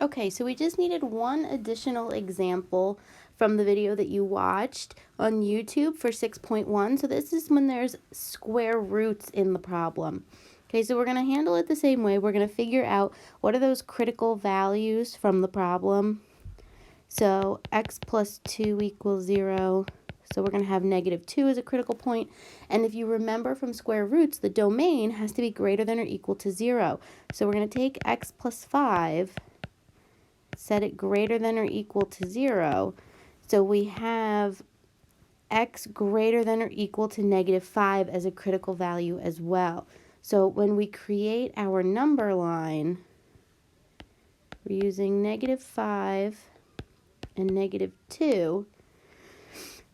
Okay, so we just needed one additional example from the video that you watched on YouTube for 6.1. So this is when there's square roots in the problem. Okay, so we're going to handle it the same way. We're going to figure out what are those critical values from the problem. So x plus 2 equals 0. So we're going to have -2 as a critical point. And if you remember from square roots, the domain has to be greater than or equal to 0. So we're going to take x plus 5, set it greater than or equal to 0. So we have x greater than or equal to -5 as a critical value as well. So when we create our number line, we're using -5 and -2.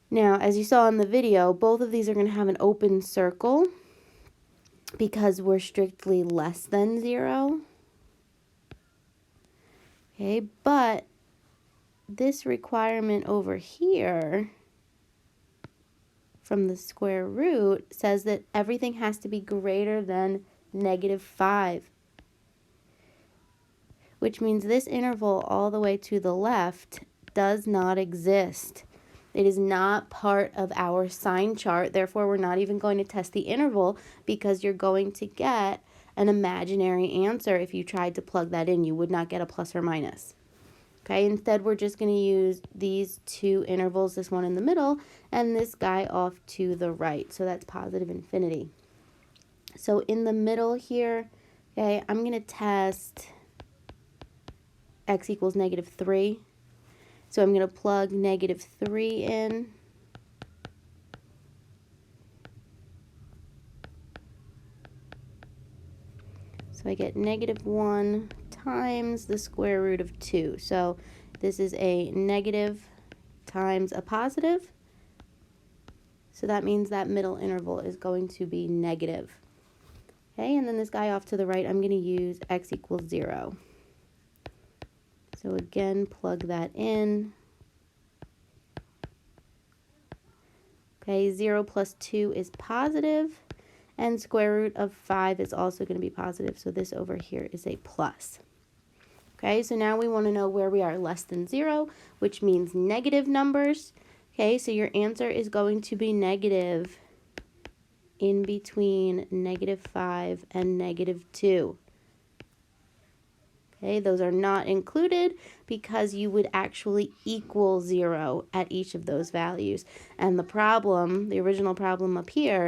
Now, as you saw in the video, both of these are going to have an open circle because we're strictly less than 0. Okay, but this requirement over here from the square root says that everything has to be greater than -5, which means this interval all the way to the left does not exist. It is not part of our sign chart. Therefore, we're not even going to test the interval because you're going to get an imaginary answer if you tried to plug that in. You would not get a plus or minus. Okay, instead we're just going to use these two intervals, this one in the middle and this guy off to the right. So that's positive infinity. So in the middle here, okay, I'm going to test x equals -3. So I'm going to plug -3 in. So I get -1 times the square root of 2. So this is a negative times a positive. So that means that middle interval is going to be negative. Okay, and then this guy off to the right, I'm going to use x equals 0. So again, plug that in. Okay, 0 plus 2 is positive, and square root of 5 is also going to be positive, so this over here is a plus. Okay, so now we want to know where we are less than 0, which means negative numbers. Okay, so your answer is going to be negative in between -5 and -2. Okay, those are not included because you would actually equal 0 at each of those values. And the problem, the original problem up here,